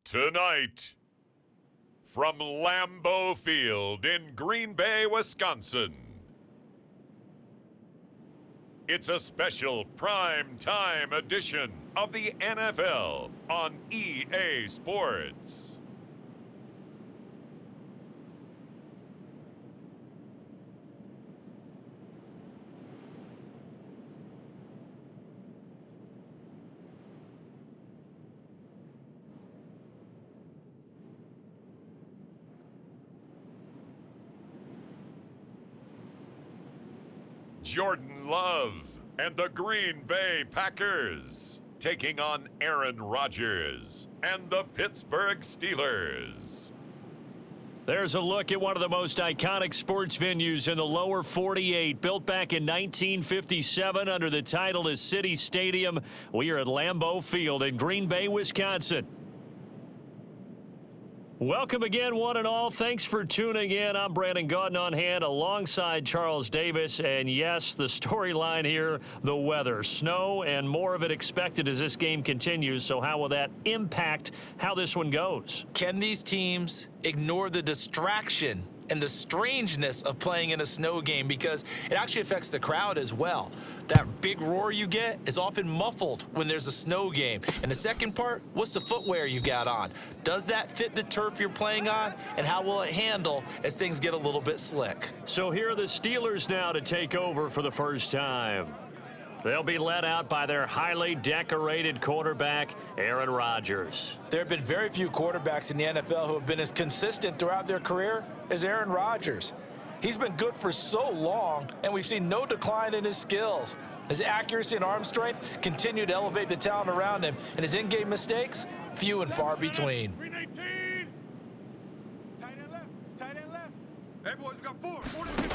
Tonight, from Lambeau Field in Green Bay, Wisconsin, it's a special prime time edition of the NFL on EA Sports. Jordan Love and the Green Bay Packers taking on Aaron Rodgers and the Pittsburgh Steelers. There's a look at one of the most iconic sports venues in the lower 48, built back in 1957 under the title of City Stadium. We are at Lambeau Field in Green Bay, Wisconsin. Welcome again, one and all. Thanks for tuning in. I'm Brandon Gaudin on hand alongside Charles Davis. And yes, the storyline here, the weather, snow, and more of it expected as this game continues. So how will that impact how this one goes? Can these teams ignore the distraction and the strangeness of playing in a snow game, because it actually affects the crowd as well? That big roar you get is often muffled when there's a snow game. And the second part, what's the footwear you got on? Does that fit the turf you're playing on? And how will it handle as things get a little bit slick? So here are the Steelers now to take over for the first time. They'll be led out by their highly decorated quarterback, Aaron Rodgers. There have been very few quarterbacks in the NFL who have been as consistent throughout their career as Aaron Rodgers. He's been good for so long, and we've seen no decline in his skills. His accuracy and arm strength continue to elevate the talent around him, and his in-game mistakes, few and far between.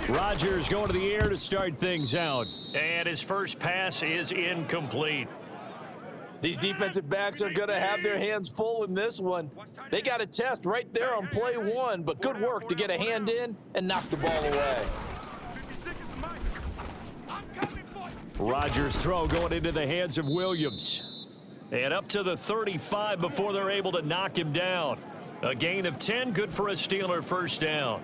Rodgers going to the air to start things out. And his first pass is incomplete. These defensive backs are going to have their hands full in this one. They got a test right there on play one, but good work to get a hand in and knock the ball away. Rodgers' throw going into the hands of Williams. And up to the 35 before they're able to knock him down. A gain of 10, good for a Steeler first down.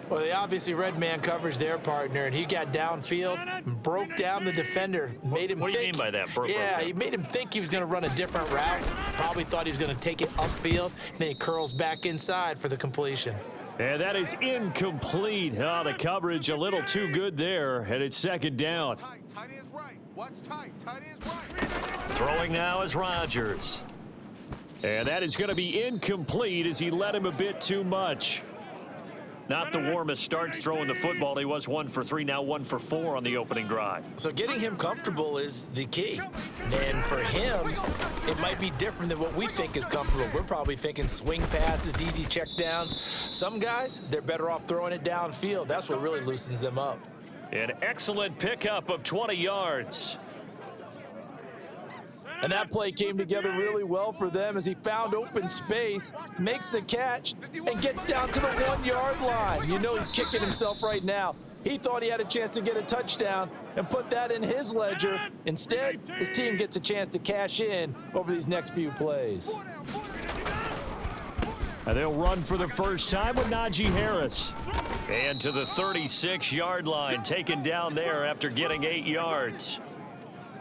Well, they obviously red man coverage their partner, and he got downfield and broke down the defender. Made him what do you mean by that? He made him think he was going to run a different route. Probably thought he was going to take it upfield, and then he curls back inside for the completion. And that is incomplete. Oh, the coverage a little too good there, and it's second down. Tight is right. What's tight? Tight is right. Throwing now is Rodgers. And that is going to be incomplete as he led him a bit too much. Not the warmest starts throwing the football. He was 1 for 3, now 1 for 4 on the opening drive. So getting him comfortable is the key. And for him, it might be different than what we think is comfortable. We're probably thinking swing passes, easy check downs. Some guys, they're better off throwing it downfield. That's what really loosens them up. An excellent pickup of 20 yards. And that play came together really well for them as he found open space, makes the catch, and gets down to the 1-yard line. You know he's kicking himself right now. He thought he had a chance to get a touchdown and put that in his ledger. Instead, his team gets a chance to cash in over these next few plays. And they'll run for the first time with Najee Harris. And to the 36-yard line, taken down there after getting 8 yards.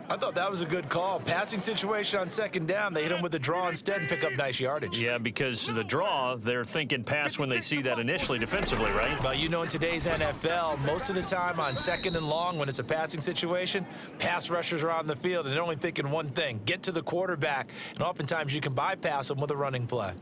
I thought that was a good call. Passing situation on second down, they hit him with the draw instead and pick up nice yardage. Yeah, because the draw, they're thinking pass when they see that initially defensively, right? But you know, in today's NFL, most of the time on second and long when it's a passing situation, pass rushers are on the field and they're only thinking one thing, get to the quarterback. And oftentimes you can bypass them with a running play.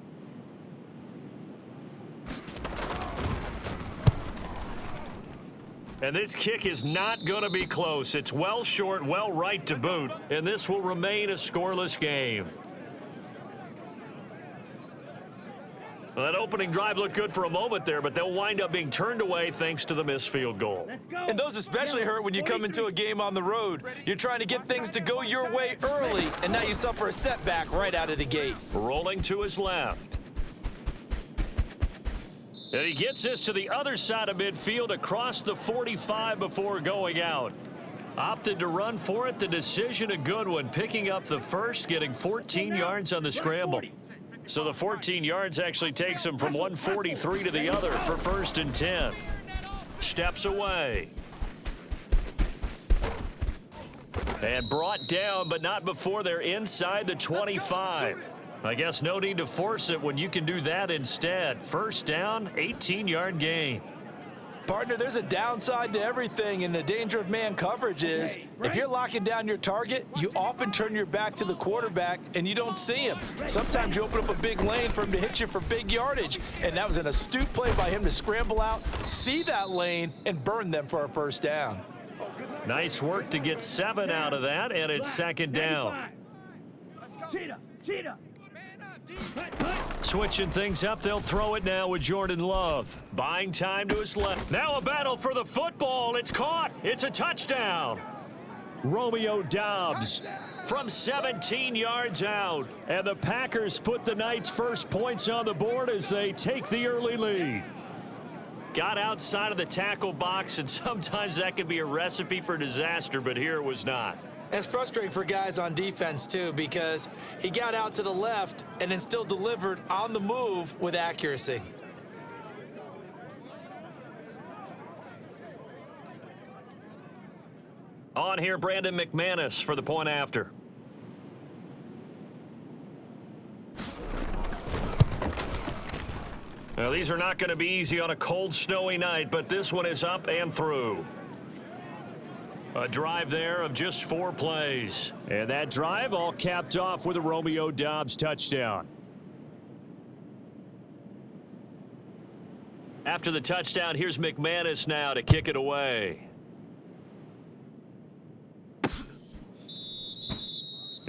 And this kick is not going to be close. It's well short, well right to boot, and this will remain a scoreless game. Well, that opening drive looked good for a moment there, but they'll wind up being turned away thanks to the missed field goal. And those especially hurt when you come into a game on the road. You're trying to get things to go your way early, and now you suffer a setback right out of the gate. Rolling to his left. And he gets this to the other side of midfield across the 45 before going out. Opted to run for it. The decision a good one. Picking up the first, getting 14 yards on the scramble. So the 14 yards actually takes him from 143 to the other for 1st and 10. Steps away. And brought down, but not before they're inside the 25. I guess no need to force it when you can do that instead. 1st down, 18-yard gain. Partner, there's a downside to everything, and the danger of man coverage is if you're locking down your target, you often turn your back to the quarterback and you don't see him. Sometimes you open up a big lane for him to hit you for big yardage, and that was an astute play by him to scramble out, see that lane, and burn them for a 1st down. Nice work to get 7 out of that, and it's 2nd down. Cheetah. Switching things up, they'll throw it now with Jordan Love. Buying time to his left. Now a battle for the football. It's caught. It's a touchdown. Romeo Doubs from 17 yards out. And the Packers put the night's first points on the board as they take the early lead. Got outside of the tackle box, and sometimes that can be a recipe for disaster, but here it was not. It's frustrating for guys on defense, too, because he got out to the left and then still delivered on the move with accuracy. On here, Brandon McManus for the point after. Now, these are not going to be easy on a cold, snowy night, but this one is up and through. A drive there of just 4 plays. And that drive all capped off with a Romeo Doubs touchdown. After the touchdown, here's McManus now to kick it away.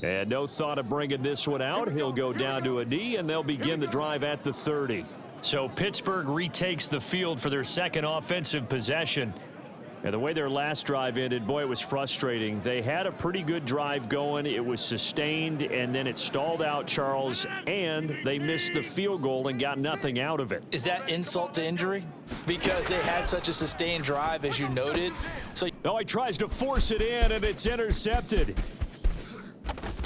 And no thought of bringing this one out. He'll go down to a knee, and they'll begin the drive at the 30. So Pittsburgh retakes the field for their second offensive possession. And the way their last drive ended, boy, it was frustrating. They had a pretty good drive going. It was sustained, and then it stalled out, Charles, and they missed the field goal and got nothing out of it. Is that insult to injury? Because they had such a sustained drive, as you noted. So, he tries to force it in, and it's intercepted.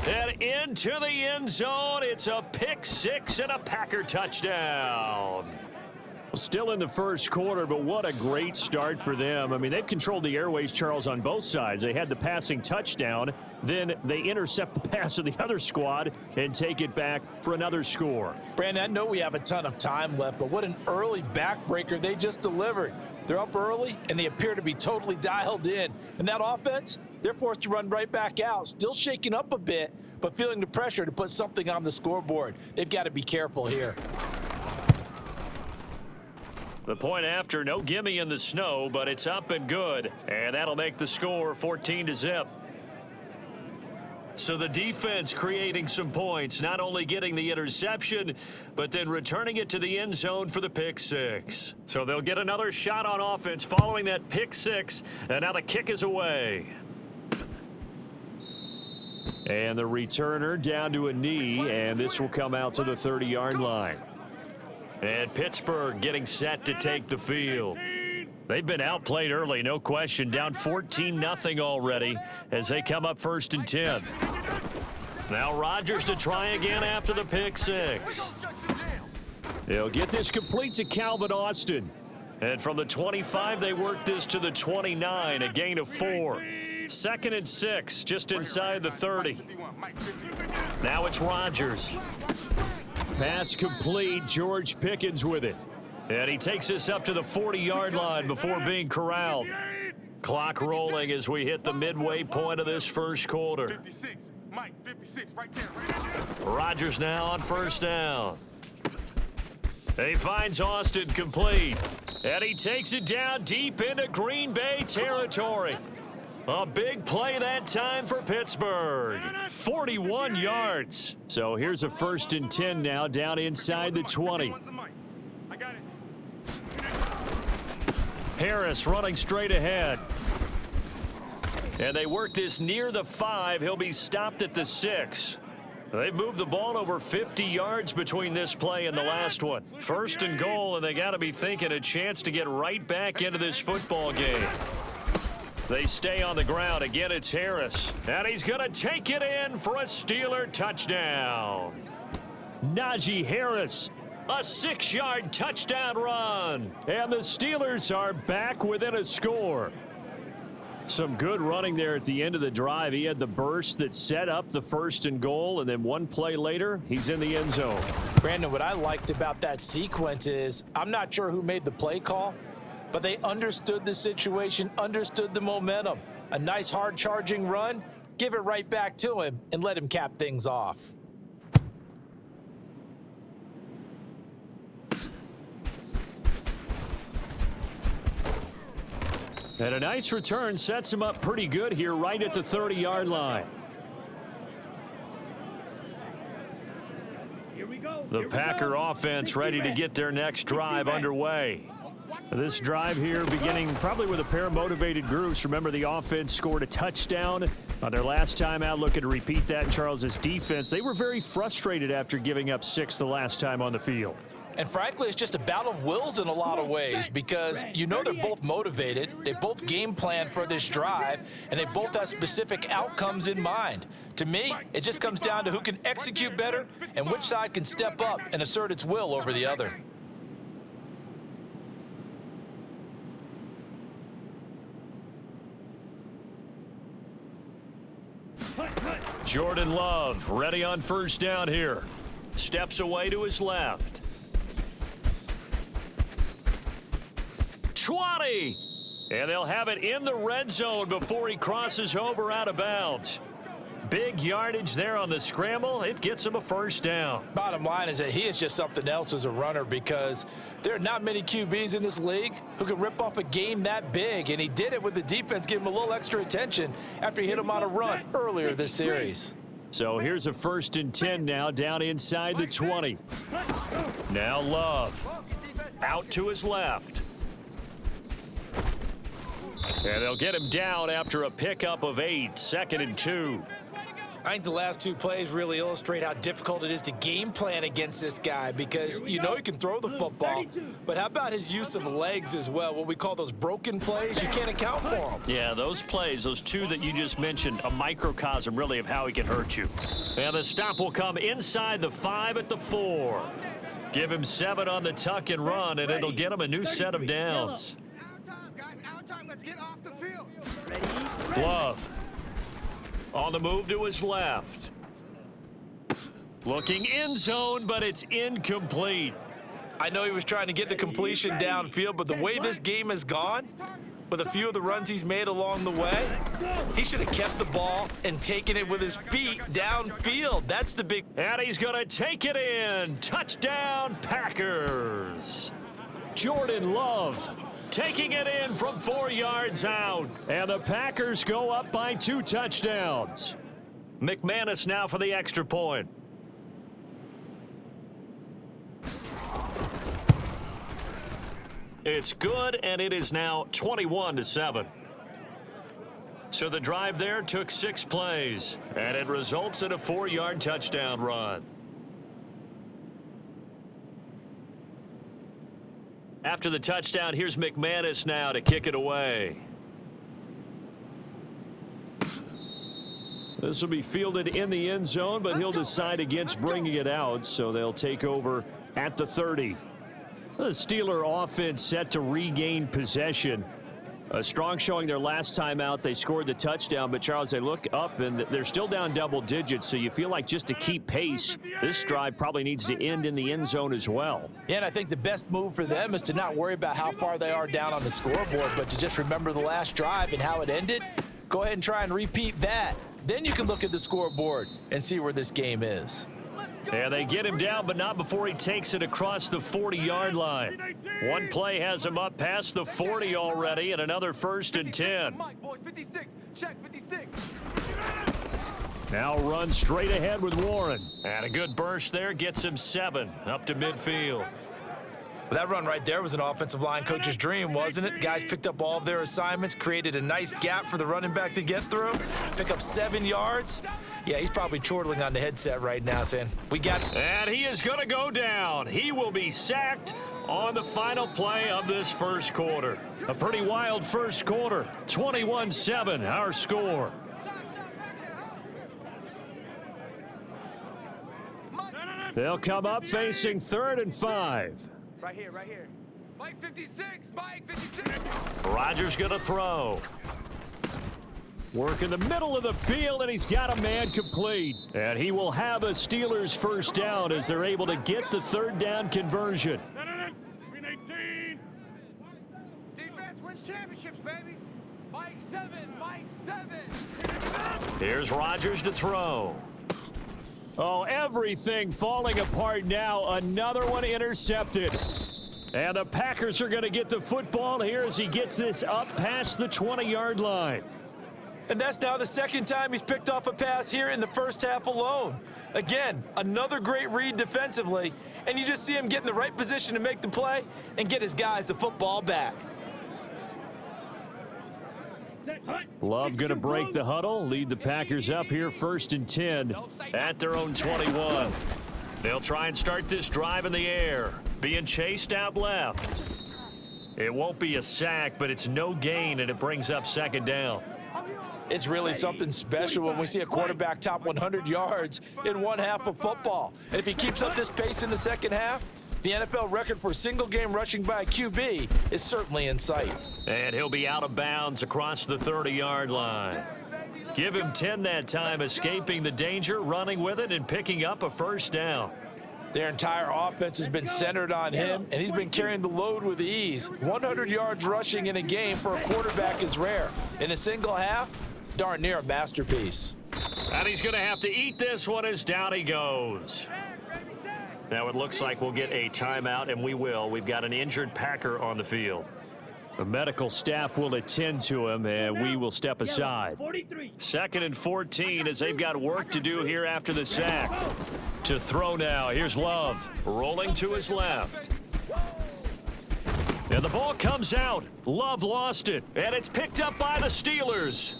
And into the end zone, it's a pick six and a Packer touchdown. Still in the first quarter, but what a great start for them. I mean, they've controlled the airways, Charles, on both sides. They had the passing touchdown, then they intercept the pass of the other squad and take it back for another score. Brandon, I know we have a ton of time left, but what an early backbreaker they just delivered. They're up early, and they appear to be totally dialed in. And that offense, they're forced to run right back out, still shaking up a bit, but feeling the pressure to put something on the scoreboard. They've got to be careful here. The point after, no gimme in the snow, but it's up and good. And that'll make the score 14-0. So the defense creating some points, not only getting the interception, but then returning it to the end zone for the pick six. So they'll get another shot on offense following that pick six, and now the kick is away. And the returner down to a knee, and this will come out to the 30-yard line. And Pittsburgh getting set to take the field. They've been outplayed early, no question. Down 14-0 already as they come up 1st and 10. Now Rodgers to try again after the pick six. They'll get this complete to Calvin Austin. And from the 25, they work this to the 29, a gain of 4. 2nd and 6, just inside the 30. Now it's Rodgers. Pass complete, George Pickens with it. And he takes this up to the 40-yard line before being corralled. Clock rolling as we hit the midway point of this first quarter. 56, Mike, 56, right there. Rodgers now on 1st down. He finds Austin complete. And he takes it down deep into Green Bay territory. A big play that time for Pittsburgh. 41 yards. So here's a 1st and 10 now down inside the 20. I got it. Harris running straight ahead. And they work this near the 5. He'll be stopped at the 6. They've moved the ball over 50 yards between this play and the last one. 1st and goal, and they got to be thinking a chance to get right back into this football game. They stay on the ground. Again, it's Harris. And he's going to take it in for a Steeler touchdown. Najee Harris, a 6-yard touchdown run. And the Steelers are back within a score. Some good running there at the end of the drive. He had the burst that set up the 1st and goal, and then one play later, he's in the end zone. Brandon, what I liked about that sequence is I'm not sure who made the play call, but they understood the situation, understood the momentum. A nice hard charging run, give it right back to him and let him cap things off. And a nice return sets him up pretty good here right at the 30-yard line. The Packer offense ready to get their next drive underway. This drive here beginning probably with a pair of motivated groups. Remember, the offense scored a touchdown on their last time out. Looking to repeat that in Charles's defense. They were very frustrated after giving up 6 the last time on the field. And frankly, it's just a battle of wills in a lot of ways because you know they're both motivated. They both game plan for this drive, and they both have specific outcomes in mind. To me, it just comes down to who can execute better and which side can step up and assert its will over the other. Jordan Love ready on 1st down here. Steps away to his left. 20. And they'll have it in the red zone before he crosses over out of bounds. Big yardage there on the scramble. It gets him a 1st down. Bottom line is that he is just something else as a runner because there are not many QBs in this league who can rip off a game that big, and he did it with the defense giving him a little extra attention after he hit him on a run earlier this series. So here's a 1st and 10 now down inside the 20. Now Love out to his left. And they'll get him down after a pickup of 8, 2nd and 2. I think the last 2 plays really illustrate how difficult it is to game plan against this guy because you know he can throw the football, but how about his use of legs as well, what we call those broken plays? You can't account for them. Yeah, those plays, those 2 that you just mentioned, a microcosm really of how he can hurt you. And the stop will come inside the 5 at the 4. Give him 7 on the tuck and run, and it'll get him a new set of downs. Let's get off the field. Love on the move to his left. Looking end zone, but it's incomplete. I know he was trying to get the completion downfield, but the way this game has gone, with a few of the runs he's made along the way, he should have kept the ball and taken it with his feet downfield. That's the big... And he's going to take it in. Touchdown, Packers. Jordan Love taking it in from 4 yards out. And the Packers go up by 2 touchdowns. McManus now for the extra point. It's good, and it is now 21-7. So the drive there took 6 plays, and it results in a 4-yard touchdown run. After the touchdown, here's McManus now to kick it away. This will be fielded in the end zone, but he'll decide against bringing it out, so they'll take over at the 30. The Steeler offense set to regain possession. A strong showing their last time out. They scored the touchdown, but Charles, they look up and they're still down double digits, so you feel like just to keep pace, this drive probably needs to end in the end zone as well. Yeah, and I think the best move for them is to not worry about how far they are down on the scoreboard, but to just remember the last drive and how it ended. Go ahead and try and repeat that. Then you can look at the scoreboard and see where this game is. And they get him down, but not before he takes it across the 40-yard line. One play has him up past the 40 already, and another 1st and 10. Now run straight ahead with Warren. And a good burst there gets him 7 up to midfield. That run right there was an offensive line coach's dream, wasn't it? Guys picked up all of their assignments, created a nice gap for the running back to get through, pick up 7 yards. Yeah, he's probably chortling on the headset right now saying, we got it. And he is going to go down. He will be sacked on the final play of this first quarter. A pretty wild first quarter. 21-7, our score. They'll come up facing 3rd and 5. Right here, right here. Mike 56, Mike 56. Rodgers going to throw. Work in the middle of the field, and he's got a man complete. And he will have a Steelers first down as they're able to get the 3rd down conversion. Defense wins championships, baby. Mike 7, Mike 7. Here's Rodgers to throw. Oh, everything falling apart now. Another one intercepted. And the Packers are going to get the football here as he gets this up past the 20-yard line. And that's now the 2nd time he's picked off a pass here in the first half alone. Again, another great read defensively, and you just see him get in the right position to make the play and get his guys the football back. Love going to break the huddle, lead the Packers up here 1st and 10 at their own 21. They'll try and start this drive in the air, being chased out left. It won't be a sack, but it's no gain, and it brings up 2nd down. It's really something special when we see a quarterback top 100 yards in one half of football. And if he keeps up this pace in the 2nd half, the NFL record for single-game rushing by a QB is certainly in sight. And he'll be out of bounds across the 30-yard line. Give him 10 that time, escaping the danger, running with it, and picking up a first down. Their entire offense has been centered on him, and he's been carrying the load with ease. 100 yards rushing in a game for a quarterback is rare. In a single half, darn near a masterpiece. And he's going to have to eat this one as down he goes. Now it looks like we'll get a timeout, and we will. We've got an injured Packer on the field. The medical staff will attend to him, and we will step aside. 2nd and 14 as they've got work to do here after the sack. To throw now, here's Love, rolling to his left. And the ball comes out. Love lost it, and it's picked up by the Steelers.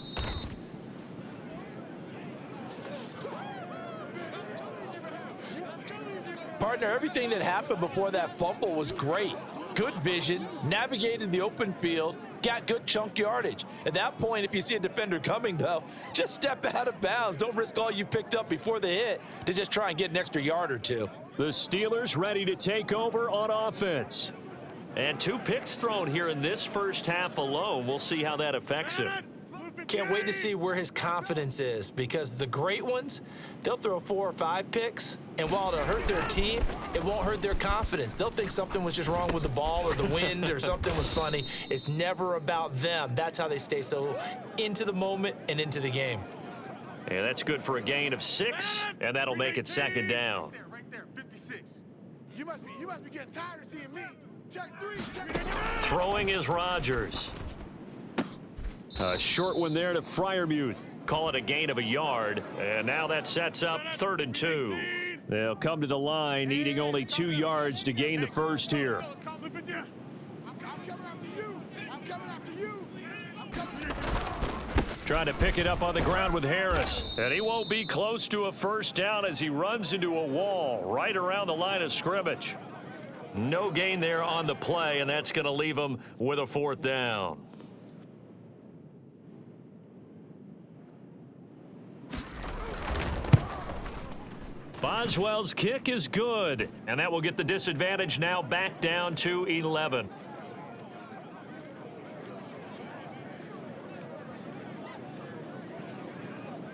Partner, everything that happened before that fumble was great. Good vision, navigated the open field, got good chunk yardage. At that point, if you see a defender coming, though, just step out of bounds. Don't risk all you picked up before the hit to just try and get an extra yard or two. The Steelers ready to take over on offense. And 2 picks thrown here in this first half alone. We'll see how that affects him. Can't wait to see where his confidence is, because the great ones, they'll throw 4 or 5 picks, and while it'll hurt their team, it won't hurt their confidence. They'll think something was just wrong with the ball or the wind or something was funny. It's never about them. That's how they stay so into the moment and into the game. And that's good for a gain of 6, and that'll make it 2nd down. Right there, 56. You must be getting tired of seeing me. Check 3, check 4. Throwing is Rodgers. A short one there to Freiermuth. Call it a gain of a yard. And now that sets up 3rd and 2. They'll come to the line, needing only 2 yards to gain the first here. I'm coming after you. I'm coming after you. I'm coming. Trying to pick it up on the ground with Harris. And he won't be close to a first down as he runs into a wall right around the line of scrimmage. No gain there on the play, and that's going to leave him with a 4th down. Boswell's kick is good, and that will get the disadvantage now back down to 11.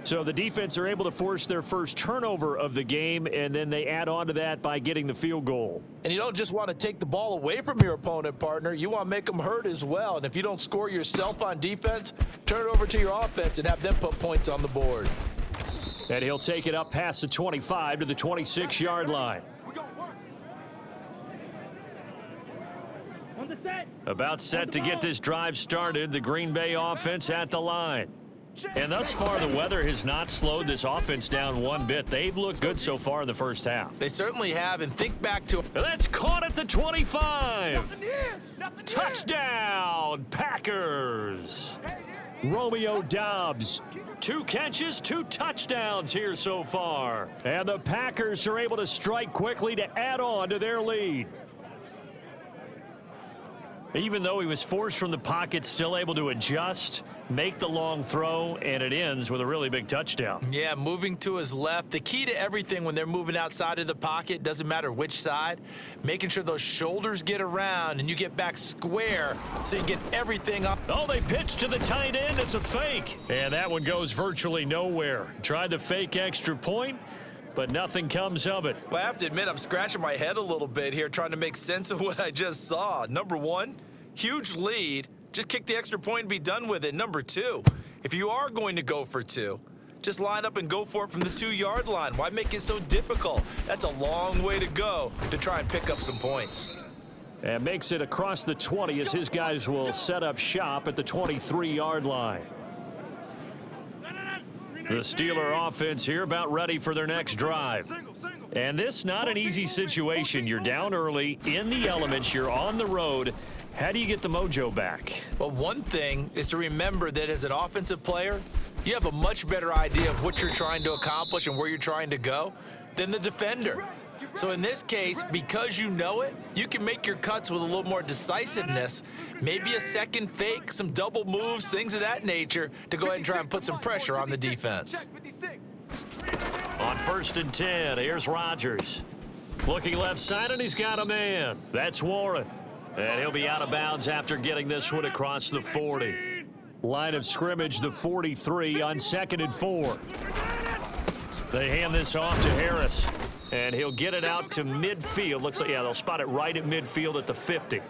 So the defense are able to force their first turnover of the game, and then they add on to that by getting the field goal. And you don't just want to take the ball away from your opponent, partner. You want to make them hurt as well. And if you don't score yourself on defense, turn it over to your offense and have them put points on the board. And he'll take it up past the 25 to the 26-yard line. About set to get this drive started, the Green Bay offense at the line. And thus far, the weather has not slowed this offense down one bit. They've looked good so far in the first half. They certainly have, and think back to... That's caught at the 25. Touchdown, Packers. Romeo Doubs. 2 catches, 2 touchdowns here so far. And the Packers are able to strike quickly to add on to their lead. Even though he was forced from the pocket, still able to adjust, make the long throw, and it ends with a really big touchdown. Yeah, moving to his left. The key to everything when they're moving outside of the pocket, doesn't matter which side, making sure those shoulders get around and you get back square so you get everything up. Oh, they pitch to the tight end. It's a fake. And that one goes virtually nowhere. Tried the fake extra point, but nothing comes of it. Well, I have to admit, I'm scratching my head a little bit here trying to make sense of what I just saw. Number one, huge lead. Just kick the extra point and be done with it. Number two, if you are going to go for two, just line up and go for it from the 2-yard line. Why make it so difficult? That's a long way to go to try and pick up some points. And makes it across the 20 as his guys will set up shop at the 23-yard line. The Steeler offense here about ready for their next drive. And this not an easy situation. You're down early, in the elements, you're on the road. How do you get the mojo back? Well, one thing is to remember that as an offensive player, you have a much better idea of what you're trying to accomplish and where you're trying to go than the defender. So in this case, because you know it, you can make your cuts with a little more decisiveness, maybe a second fake, some double moves, things of that nature, to go ahead and try and put some pressure on the defense. On 1st and 10, here's Rodgers. Looking left side, and he's got a man. That's Warren. And he'll be out of bounds after getting this one across the 40. Line of scrimmage, the 43 on 2nd and 4. They hand this off to Harris. And he'll get it out to midfield. Looks like, yeah, they'll spot it right at midfield at the 50.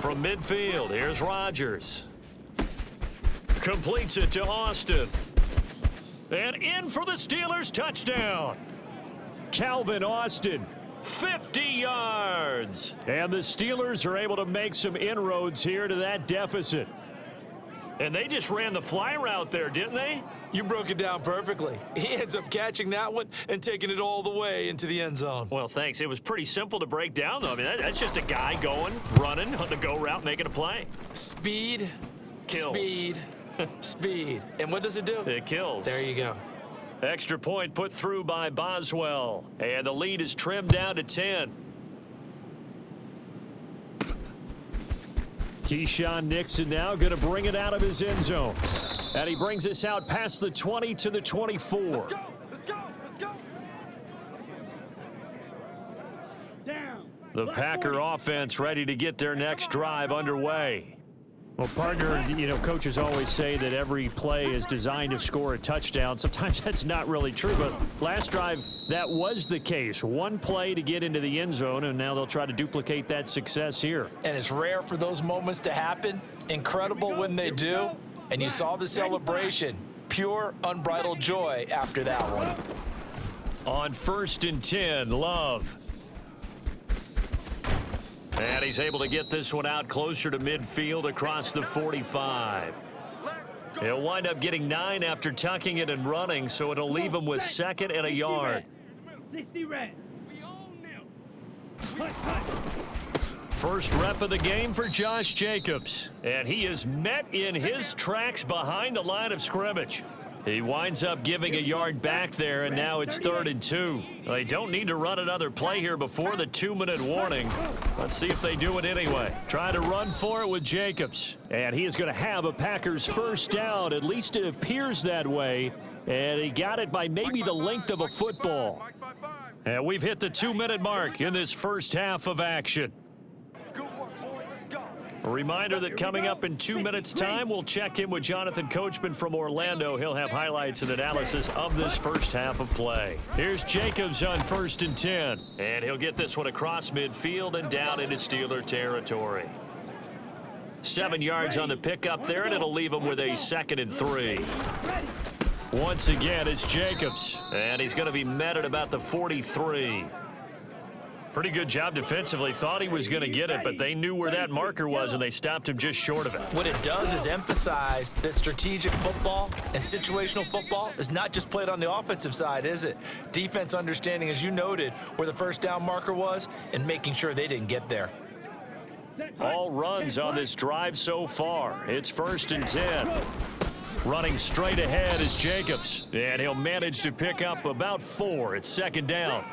From midfield, here's Rodgers. Completes it to Austin. And in for the Steelers, touchdown. Calvin Austin, 50 yards. And the Steelers are able to make some inroads here to that deficit. And they just ran the fly route there, didn't they? You broke it down perfectly. He ends up catching that one and taking it all the way into the end zone. Well, thanks. It was pretty simple to break down, though. I mean, that's just a guy going, running on the go route, making a play. Speed, Kills. speed, speed. And what does it do? It kills. There you go. Extra point put through by Boswell. And the lead is trimmed down to 10. Keyshawn Nixon now going to bring it out of his end zone. And he brings us out past the 20 to the 24. Let's go. Down. The Packer offense ready to get their next drive underway. Well, partner, you know, coaches always say that every play is designed to score a touchdown. Sometimes that's not really true, but last drive, that was the case. One play to get into the end zone, and now they'll try to duplicate that success here. And it's rare for those moments to happen. Incredible when they do. And you saw the celebration. Pure, unbridled joy after that one. On 1st and 10, Love. And he's able to get this one out closer to midfield across the 45. He'll wind up getting 9 after tucking it and running, so it'll leave him with 2nd and a yard. 60 red. First rep of the game for Josh Jacobs. And he is met in his tracks behind the line of scrimmage. He winds up giving a yard back there, and now it's 3rd and 2. They don't need to run another play here before the 2-minute warning. Let's see if they do it anyway. Try to run for it with Jacobs. And he is going to have a Packers first down. At least it appears that way. And he got it by maybe the length of a football. And we've hit the 2-minute mark in this first half of action. A reminder that coming up in 2 minutes' time, we'll check in with Jonathan Coachman from Orlando. He'll have highlights and analysis of this first half of play. Here's Jacobs on 1st and 10. And he'll get this one across midfield and down into Steeler territory. 7 yards on the pickup there, and it'll leave him with a 2nd and 3. Once again, it's Jacobs. And he's going to be met at about the 43. Pretty good job defensively. Thought he was going to get it, but they knew where that marker was, and they stopped him just short of it. What it does is emphasize that strategic football and situational football is not just played on the offensive side, is it? Defense understanding, as you noted, where the first down marker was and making sure they didn't get there. All runs on this drive so far. It's 1st and 10. Running straight ahead is Jacobs, and he'll manage to pick up about 4. It's second down.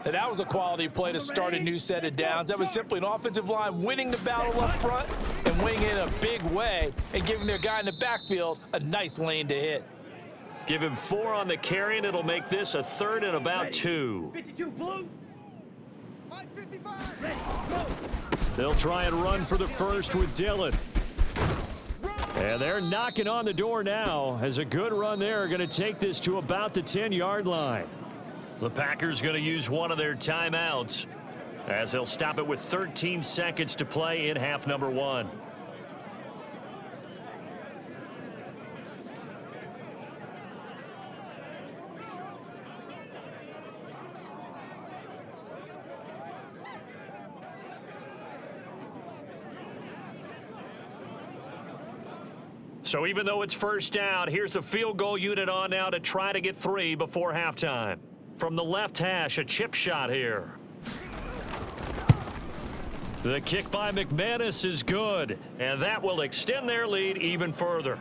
And that was a quality play to start a new set of downs. That was simply an offensive line winning the battle up front and winning it in a big way and giving their guy in the backfield a nice lane to hit. Give him 4 on the carry, and it'll make this a 3rd and about 2. 52 blue. Mike 55. They'll try and run for the first with Dillon. And they're knocking on the door now as a good run there going to take this to about the 10-yard line. The Packers going to use one of their timeouts as they'll stop it with 13 seconds to play in half number 1. So even though it's first down, here's the field goal unit on now to try to get 3 before halftime. From the left hash, a chip shot here. The kick by McManus is good, and that will extend their lead even further.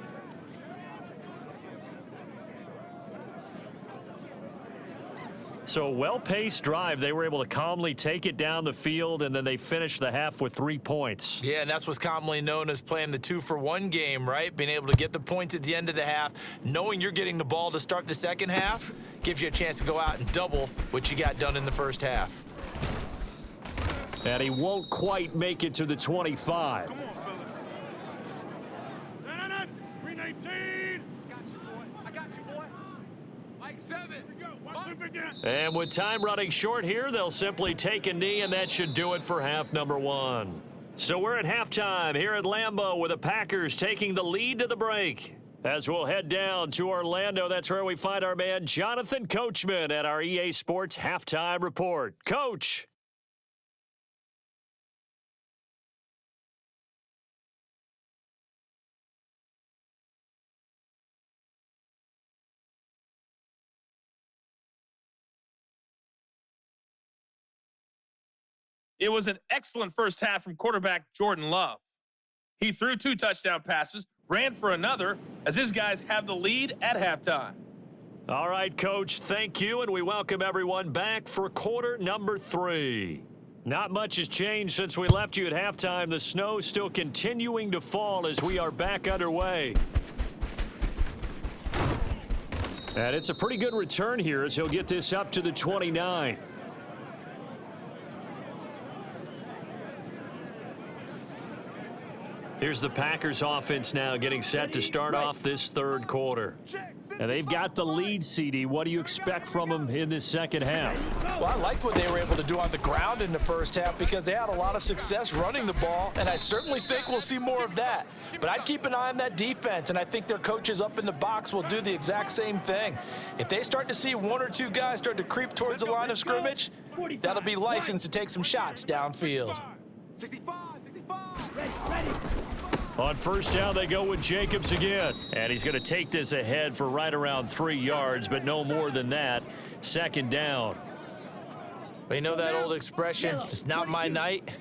So well-paced drive. They were able to calmly take it down the field, and then they finished the half with 3 points. Yeah, and that's what's commonly known as playing the 2-for-1 game, right? Being able to get the points at the end of the half, knowing you're getting the ball to start the second half, gives you a chance to go out and double what you got done in the first half. And he won't quite make it to the 25. Come on, fellas. Green 18. I got you, boy. Mike 7. Here we go. 1, And with time running short here, they'll simply take a knee, and that should do it for half number 1. So we're at halftime here at Lambeau with the Packers taking the lead to the break. As we'll head down to Orlando, that's where we find our man Jonathan Coachman at our EA Sports Halftime Report. Coach. It was an excellent first half from quarterback Jordan Love. He threw 2 touchdown passes, ran for another, as his guys have the lead at halftime. All right, Coach, thank you, and we welcome everyone back for quarter number 3. Not much has changed since we left you at halftime. The snow still continuing to fall as we are back underway. And it's a pretty good return here as he'll get this up to the 29. Here's the Packers offense now getting set to start off this third quarter. And they've got the lead, CD. What do you expect from them in this second half? Well, I liked what they were able to do on the ground in the first half because they had a lot of success running the ball, and I certainly think we'll see more of that. But I'd keep an eye on that defense, and I think their coaches up in the box will do the exact same thing. If they start to see 1 or 2 guys start to creep towards the line of scrimmage, that'll be licensed to take some shots downfield. 65. Ready. On first down, they go with Jacobs again. And he's going to take this ahead for right around 3 yards, but no more than that. Second down. But you know that old expression, it's not my night?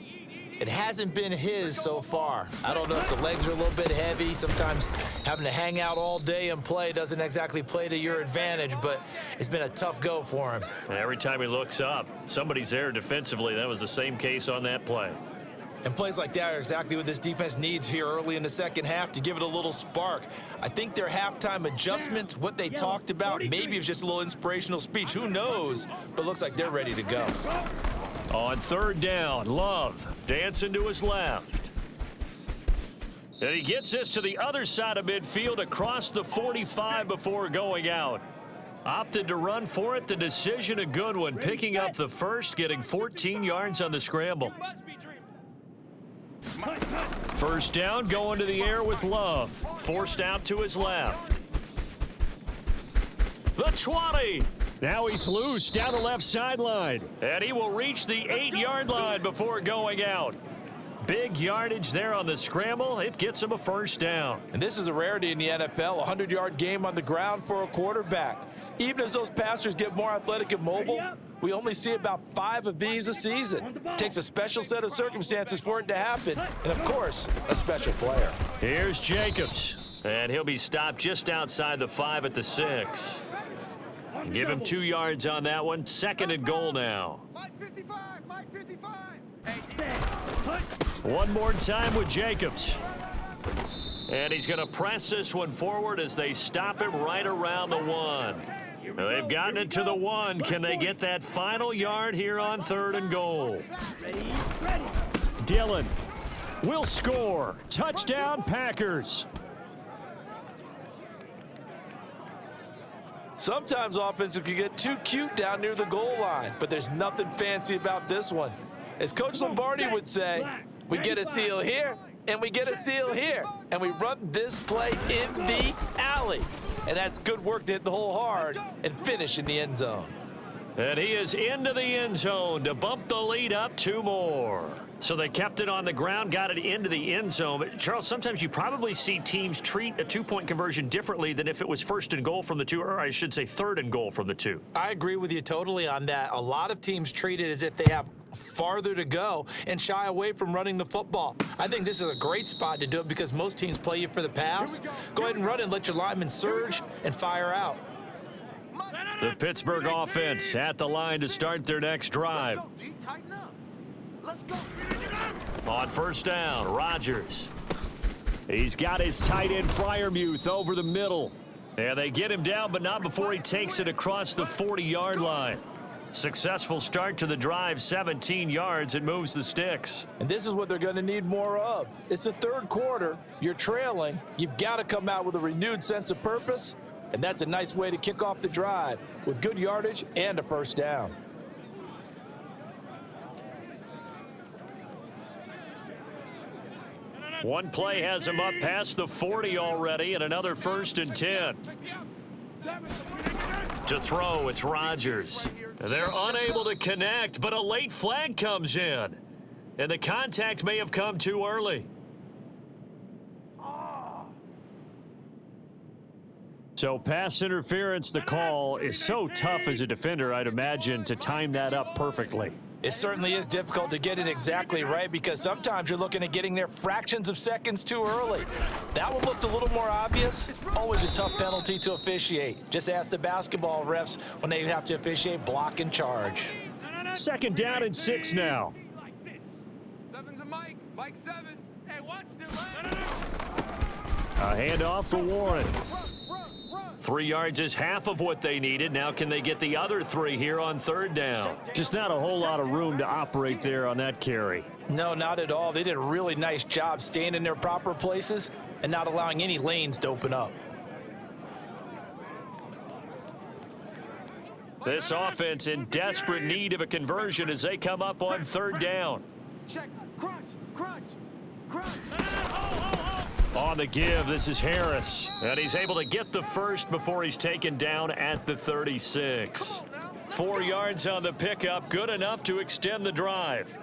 It hasn't been his so far. I don't know if the legs are a little bit heavy. Sometimes having to hang out all day and play doesn't exactly play to your advantage, but it's been a tough go for him. And every time he looks up, somebody's there defensively. That was the same case on that play. And plays like that are exactly what this defense needs here early in the second half to give it a little spark. I think their halftime adjustments, what they talked about, maybe it was just a little inspirational speech. Who knows? But it looks like they're ready to go. On third down, Love dancing to his left. And he gets this to the other side of midfield across the 45 before going out. Opted to run for it. The decision a good one. Picking up the first, getting 14 yards on the scramble. First down, going to the air with Love. Forced out to his left. The 20. Now he's loose down the left sideline. And he will reach the 8-yard line before going out. Big yardage there on the scramble. It gets him a first down. And this is a rarity in the NFL, a 100-yard game on the ground for a quarterback. Even as those passers get more athletic and mobile, we only see about 5 of these a season. It takes a special set of circumstances for it to happen, and of course, a special player. Here's Jacobs. And he'll be stopped just outside the 5 at the 6. Give him 2 yards on that one. 2nd and goal now. Mike 55, Mike 55. One more time with Jacobs. And he's going to press this one forward as they stop him right around the 1. They've gotten it to the 1. Can they get that final yard here on 3rd and goal? Dillon will score. Touchdown, Packers. Sometimes offenses can get too cute down near the goal line, but there's nothing fancy about this one. As Coach Lombardi would say, we get a seal here, and we get a seal here, and we run this play in the alley. And that's good work to hit the hole hard and finish in the end zone. And he is into the end zone to bump the lead up 2 more. So they kept it on the ground, got it into the end zone. But, Charles, sometimes you probably see teams treat a 2-point conversion differently than if it was 1st and goal from the 2, or I should say 3rd and goal from the 2. I agree with you totally on that. A lot of teams treat it as if they have farther to go and shy away from running the football. I think this is a great spot to do it because most teams play you for the pass. Go ahead and run and let your linemen surge and fire out. The Pittsburgh offense at the line to start their next drive. Let's go. On 1st down, Rodgers. He's got his tight end Freiermuth over the middle. And they get him down, but not before he takes it across the 40-yard line. Successful start to the drive, 17 yards. It moves the sticks. And this is what they're going to need more of. It's the 3rd quarter. You're trailing. You've got to come out with a renewed sense of purpose. And that's a nice way to kick off the drive with good yardage and a 1st down. One play has him up past the 40 already, and another 1st and 10. To throw, it's Rodgers. They're unable to connect, but a late flag comes in. And the contact may have come too early. So pass interference, the call is so tough as a defender, I'd imagine, to time that up perfectly. It certainly is difficult to get it exactly right because sometimes you're looking at getting there fractions of seconds too early. That one looked a little more obvious. Always a tough penalty to officiate. Just ask the basketball refs when they have to officiate block and charge. 2nd down and 6 now. 7's a Mike. Mike 7. Hey, watch the A handoff for Warren. 3 yards is half of what they needed. Now can they get the other 3 here on 3rd down? Just not a whole lot of room to operate there on that carry. No, not at all. They did a really nice job staying in their proper places and not allowing any lanes to open up. This offense in desperate need of a conversion as they come up on 3rd down. Check. Crunch. Crunch. Crunch. On the give, this is Harris. And he's able to get the 1st before he's taken down at the 36. 4 yards on the pickup, good enough to extend the drive.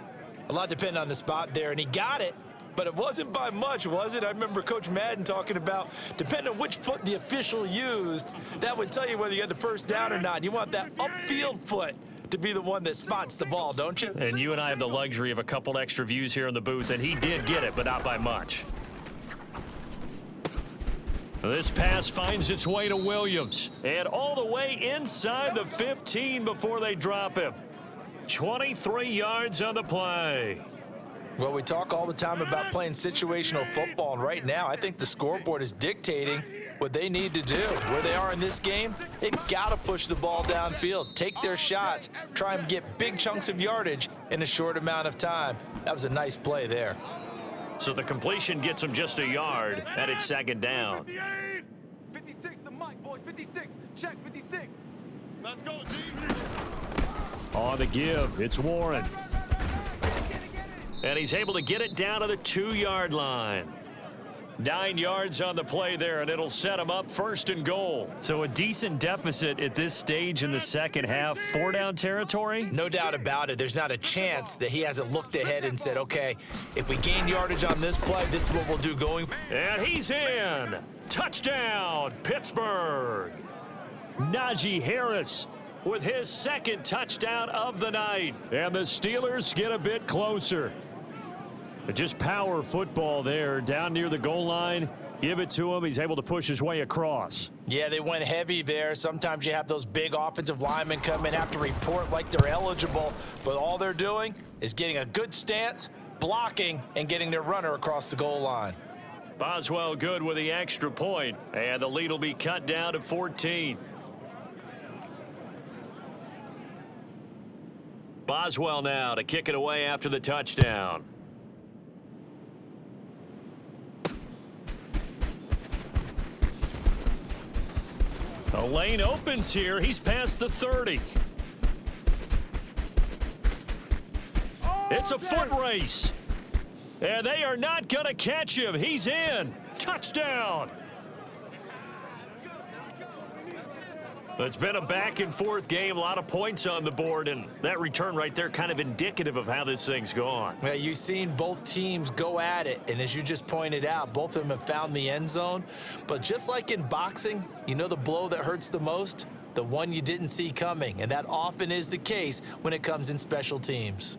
A lot depended on the spot there, and he got it, but it wasn't by much, was it? I remember Coach Madden talking about, depending on which foot the official used, that would tell you whether you had the 1st down or not. You want that upfield foot to be the one that spots the ball, don't you? And you and I have the luxury of a couple extra views here in the booth, and he did get it, but not by much. This pass finds its way to Williams, and all the way inside the 15 before they drop him. 23 yards on the play. Well, we talk all the time about playing situational football, and right now I think the scoreboard is dictating what they need to do. Where they are in this game, they've got to push the ball downfield, take their shots, try and get big chunks of yardage in a short amount of time. That was a nice play there. So the completion gets him just a yard, and it's 2nd down. 56 the Mike, boys. 56. Check 56. Let's go, G. On the give, it's Warren. And he's able to get it down to the 2-yard line. 9 yards on the play there, and it'll set him up 1st and goal. So a decent deficit at this stage in the 2nd half. 4-down territory? No doubt about it. There's not a chance that he hasn't looked ahead and said, okay, if we gain yardage on this play, this is what we'll do going. And he's in. Touchdown, Pittsburgh. Najee Harris with his 2nd touchdown of the night. And the Steelers get a bit closer. But just power football there, down near the goal line. Give it to him. He's able to push his way across. Yeah, they went heavy there. Sometimes you have those big offensive linemen come in, have to report like they're eligible, but all they're doing is getting a good stance, blocking, and getting their runner across the goal line. Boswell good with the extra point, and the lead will be cut down to 14. Boswell now to kick it away after the touchdown. A lane opens here. He's past the 30. It's a foot race. And they are not going to catch him. He's in. Touchdown. It's been a back-and-forth game, a lot of points on the board, and that return right there kind of indicative of how this thing's gone. Yeah, you've seen both teams go at it, and as you just pointed out, both of them have found the end zone. But just like in boxing, you know the blow that hurts the most? The one you didn't see coming, and that often is the case when it comes in special teams.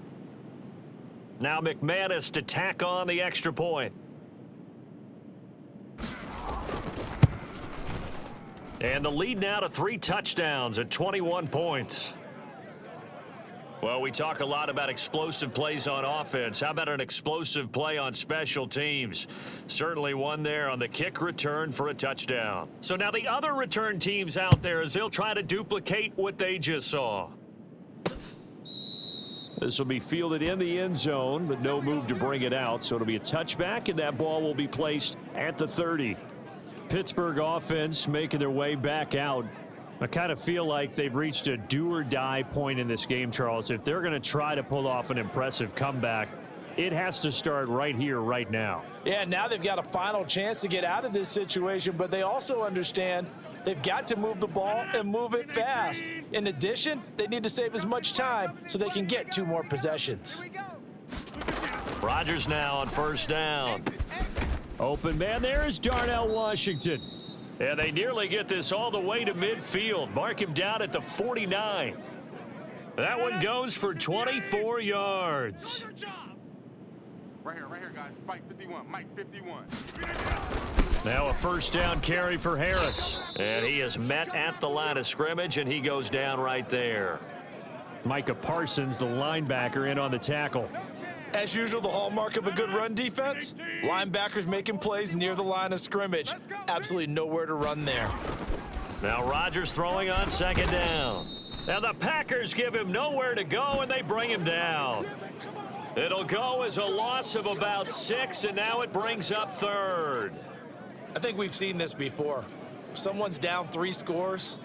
Now McManus to tack on the extra point. And the lead now to 3 touchdowns at 21 points. Well, we talk a lot about explosive plays on offense. How about an explosive play on special teams? Certainly one there on the kick return for a touchdown. So now the other return teams out there as they'll try to duplicate what they just saw. This will be fielded in the end zone, but no move to bring it out. So it'll be a touchback, and that ball will be placed at the 30. Pittsburgh offense making their way back out. I kind of feel like they've reached a do-or-die point in this game, Charles. If they're going to try to pull off an impressive comeback, it has to start right here, right now. Yeah, now they've got a final chance to get out of this situation, but they also understand they've got to move the ball and move it fast. In addition, they need to save as much time so they can get 2 more possessions. Rodgers now on first down. Open man there is Darnell Washington. And they nearly get this all the way to midfield. Mark him down at the 49. That one goes for 24 yards. Right here, guys. Fight 51. Mike 51. Now a first down carry for Harris. And he is met at the line of scrimmage, and he goes down right there. Micah Parsons, the linebacker, in on the tackle. As usual, the hallmark of a good run defense, linebackers making plays near the line of scrimmage. Absolutely nowhere to run there. Now Rodgers throwing on second down. Now the Packers give him nowhere to go, and they bring him down. It'll go as a loss of about 6, and now it brings up third. I think we've seen this before. Someone's down 3 scores.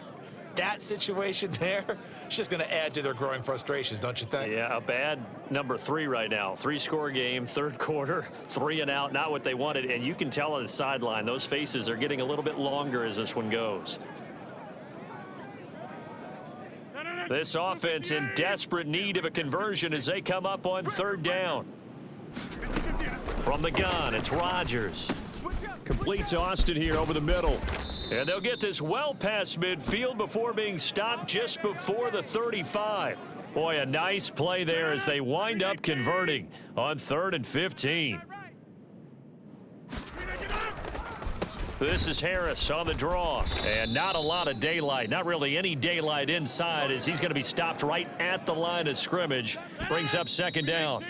That situation there, it's just going to add to their growing frustrations, don't you think? Yeah, a bad number 3 right now. 3-score game, third quarter, 3 and out, not what they wanted. And you can tell on the sideline, those faces are getting a little bit longer as this one goes. This offense in desperate need of a conversion as they come up on third down. From the gun, it's Rodgers. Complete to Austin here over the middle. And they'll get this well past midfield before being stopped just before the 35. Boy, a nice play there as they wind up converting on 3rd and 15. This is Harris on the draw, and not a lot of daylight, not really any daylight inside as he's going to be stopped right at the line of scrimmage. Brings up second down.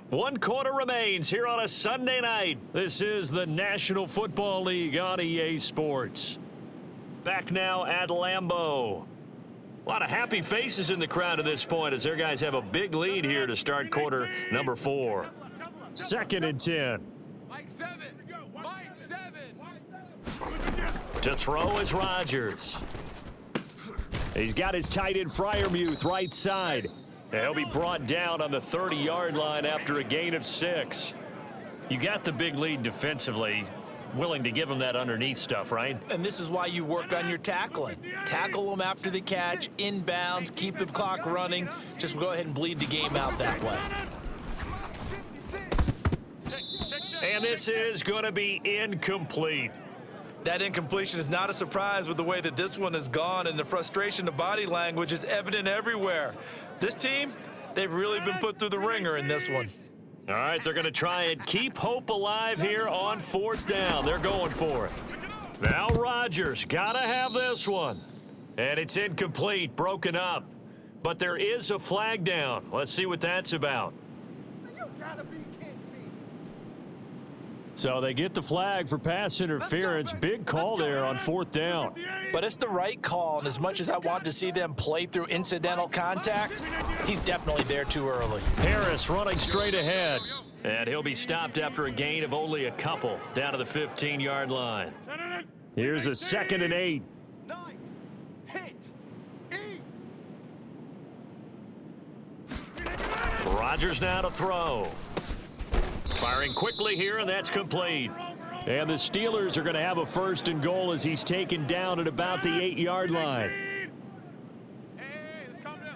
1 quarter remains here on a Sunday night. This is the National Football League on EA Sports. Back now at Lambeau. A lot of happy faces in the crowd at this point as their guys have a big lead here to start quarter number 4. 2nd and 10. Mike 7. Mike 7. To throw is Rodgers. He's got his tight end Freiermuth right side. And he'll be brought down on the 30-yard line after a gain of 6. You got the big lead defensively. Willing to give him that underneath stuff, right? And this is why you work on your tackling. Tackle them after the catch, inbounds, keep the clock running. Just go ahead and bleed the game out that way. And this is going to be incomplete. That incompletion is not a surprise with the way that this one has gone, and the frustration of body language is evident everywhere. This team, they've really been put through the ringer in this one. All right, they're going to try and keep hope alive here on 4th down. They're going for it. Now Rodgers got to have this one. And it's incomplete, broken up. But there is a flag down. Let's see what that's about. You gotta be kidding me. So they get the flag for pass interference. Big call there on 4th down. But it's the right call, and as much as I want to see them play through incidental contact, he's definitely there too early. Harris running straight ahead. And he'll be stopped after a gain of only a couple down to the 15-yard line. Here's a 2nd and 8. Nice. Hit. Eat. Rodgers now to throw. Firing quickly here, and that's complete. And the Steelers are going to have a 1st and goal as he's taken down at about the 8-yard line. Hey, let's calm down.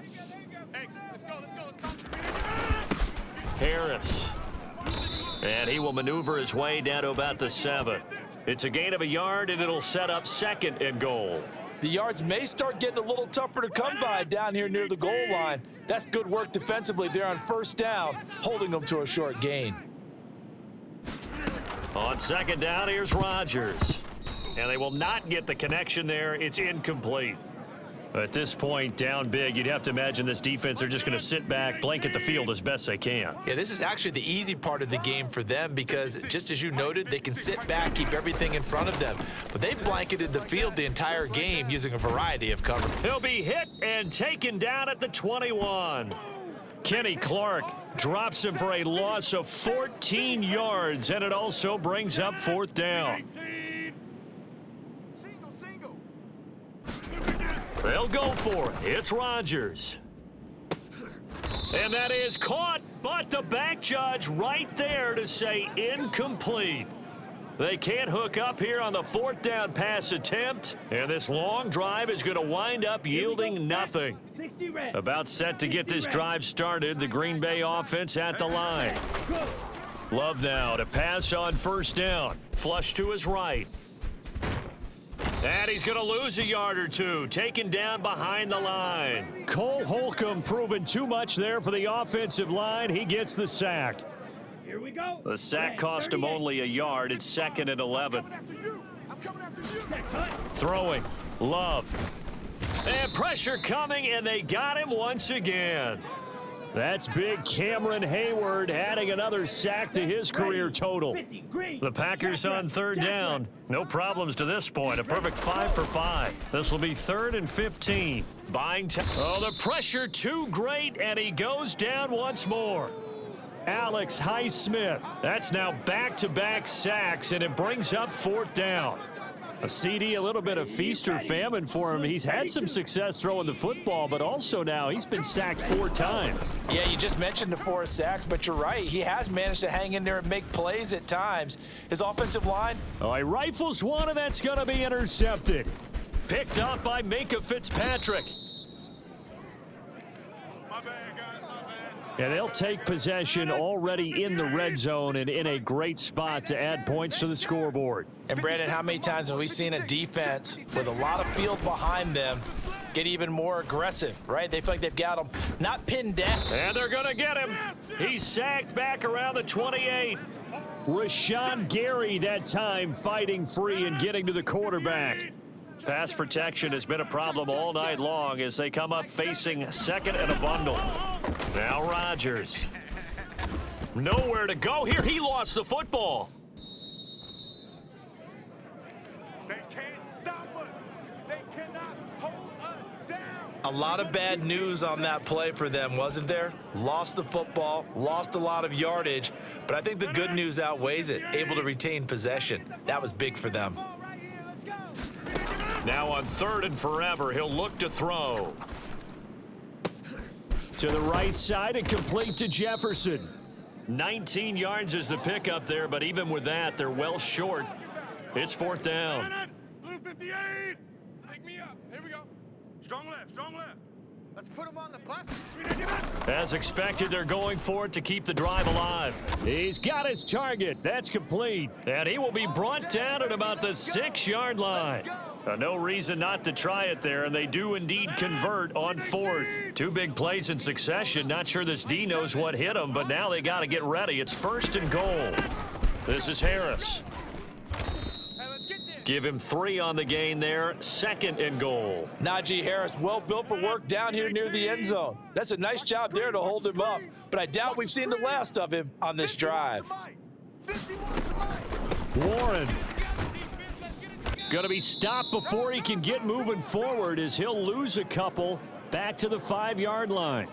Hey, let's go. Harris. And he will maneuver his way down to about the 7. It's a gain of a yard, and it'll set up 2nd and goal. The yards may start getting a little tougher to come by down here near the goal line. That's good work defensively there on 1st down, holding them to a short gain. On 2nd down, here's Rodgers. And they will not get the connection there. It's incomplete. At this point, down big, you'd have to imagine this defense are just going to sit back, blanket the field as best they can. Yeah, this is actually the easy part of the game for them because, just as you noted, they can sit back, keep everything in front of them. But they've blanketed the field the entire game using a variety of cover. He'll be hit and taken down at the 21. Kenny Clark drops him for a loss of 14 yards, and it also brings up 4th down. Single. They'll go for it. It's Rodgers. And that is caught, but the back judge right there to say incomplete. They can't hook up here on the 4th down pass attempt, and this long drive is going to wind up yielding nothing. About set to get this drive started, the Green Bay offense at the line. Love now to pass on 1st down. Flush to his right. And he's going to lose a yard or two, taken down behind the line. Cole Holcomb proving too much there for the offensive line. He gets the sack. Here we go. The sack cost him only a yard. It's 2nd and 11. I'm coming after you. Throwing. Love. And pressure coming, and they got him once again. That's big Cameron Hayward adding another sack to his career total. The Packers on 3rd down. No problems to this point. A perfect 5 for 5. This will be 3rd and 15. Buying time. Oh, the pressure too great, and he goes down once more. Alex Highsmith. That's now back-to-back sacks, and it brings up 4th down. A CD, a little bit of feast or famine for him. He's had some success throwing the football, but also now he's been sacked 4 times. Yeah, you just mentioned the 4 sacks, but you're right. He has managed to hang in there and make plays at times. His offensive line. Oh, he rifles one, and that's going to be intercepted. Picked up by Minka Fitzpatrick. My bad, guys. My bad. And they'll take possession already in the red zone and in a great spot to add points to the scoreboard. And Brandon, how many times have we seen a defense with a lot of field behind them get even more aggressive, right? They feel like they've got them not pinned down. And they're going to get him. He's sacked back around the 28. Rashawn Gary that time fighting free and getting to the quarterback. Pass protection has been a problem all night long as they come up facing 2nd and a bundle. Now Rodgers. Nowhere to go here. He lost the football. They can't stop us. They cannot hold us down. A lot of bad news on that play for them, wasn't there? Lost the football, lost a lot of yardage, but I think the good news outweighs it. Able to retain possession. That was big for them. Right here, let's go. Now on 3rd and forever, he'll look to throw. To the right side and complete to Jefferson. 19 yards is the pickup there, but even with that, they're well short. It's 4th down. Blue 58. Pick me up. Here we go. Strong left, strong left. Let's put him on the bus. As expected, they're going for it to keep the drive alive. He's got his target. That's complete. And he will be brought down at about the 6-yard line. Go. No reason not to try it there, and they do indeed convert on 4th. 2 big plays in succession. Not sure this D knows what hit him, but now they got to get ready. It's 1st and goal. This is Harris. Give him 3 on the gain there. 2nd and goal. Najee Harris, well built for work down here near the end zone. That's a nice job there to hold him up, but I doubt we've seen the last of him on this drive. Warren going to be stopped before he can get moving forward as he'll lose a couple back to the 5-yard line.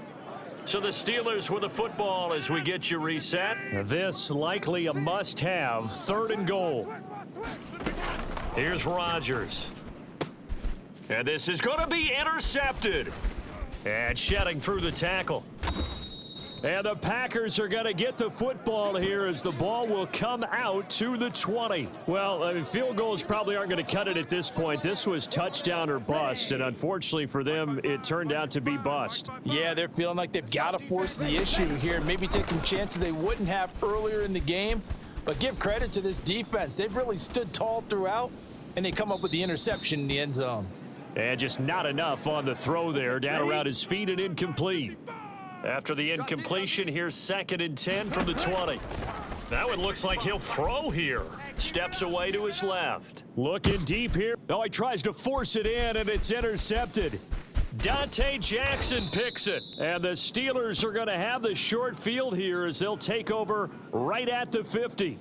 So the Steelers with the football as we get you reset. This likely a must-have. 3rd and goal. Here's Rodgers. And this is going to be intercepted. And shedding through the tackle. And the Packers are going to get the football here as the ball will come out to the 20. Well, I mean, field goals probably aren't going to cut it at this point. This was touchdown or bust, and unfortunately for them, it turned out to be bust. Yeah, they're feeling like they've got to force the issue here, maybe take some chances they wouldn't have earlier in the game. But give credit to this defense. They've really stood tall throughout, and they come up with the interception in the end zone. And just not enough on the throw there. Down around his feet and incomplete. After the incompletion, here's 2nd and 10 from the 20. Now it looks like he'll throw here. Steps away to his left. Looking deep here. Oh, he tries to force it in, and it's intercepted. Dante Jackson picks it. And the Steelers are going to have the short field here as they'll take over right at the 50.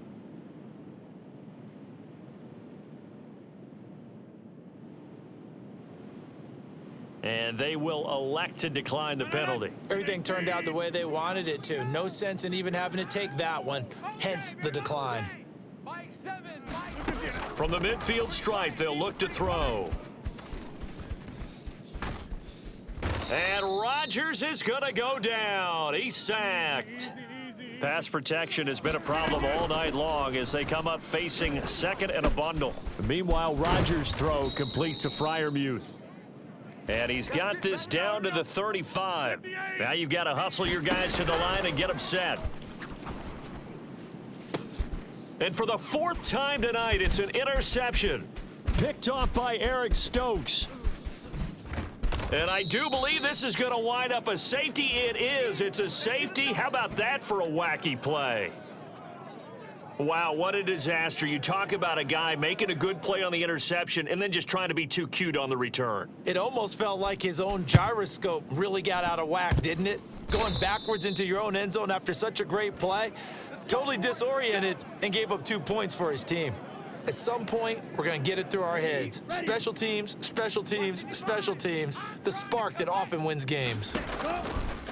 And they will elect to decline the penalty. Everything turned out the way they wanted it to. No sense in even having to take that one, hence the decline. From the midfield stripe, they'll look to throw. And Rodgers is going to go down. He's sacked. Pass protection has been a problem all night long as they come up facing 2nd and a bundle. Meanwhile, Rodgers' throw complete to Freiermuth. And he's got this down to the 35. Now you've got to hustle your guys to the line and get them set. And for the 4th time tonight, it's an interception. Picked off by Eric Stokes. And I do believe this is going to wind up a safety. It is. It's a safety. How about that for a wacky play? Wow, what a disaster. You talk about a guy making a good play on the interception and then just trying to be too cute on the return. It almost felt like his own gyroscope really got out of whack, didn't it? Going backwards into your own end zone after such a great play. Totally disoriented and gave up 2 points for his team. At some point, we're going to get it through our heads. Special teams, special teams, special teams. The spark that often wins games.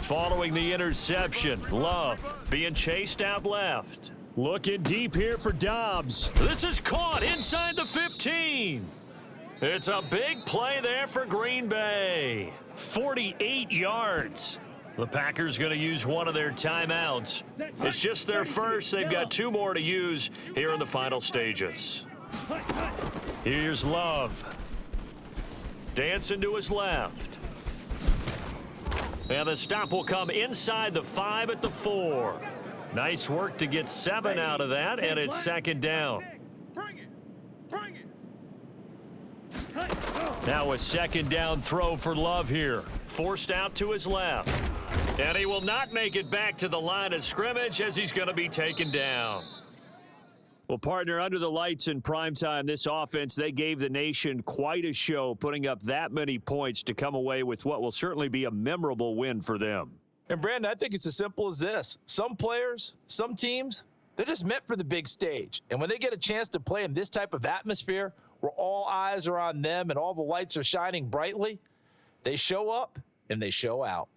Following the interception, Love being chased out left. Looking deep here for Dobbs. This is caught inside the 15. It's a big play there for Green Bay. 48 yards. The Packers going to use one of their timeouts. It's just their first. They've got 2 more to use here in the final stages. Here's Love. Dancing to his left. And the stop will come inside the 5 at the 4. Nice work to get 7 out of that, and it's 2nd down. Now a 2nd down throw for Love here. Forced out to his left. And he will not make it back to the line of scrimmage as he's going to be taken down. Well, partner, under the lights in primetime, this offense, they gave the nation quite a show, putting up that many points to come away with what will certainly be a memorable win for them. And, Brandon, I think it's as simple as this. Some players, some teams, they're just meant for the big stage. And when they get a chance to play in this type of atmosphere where all eyes are on them and all the lights are shining brightly, they show up and they show out.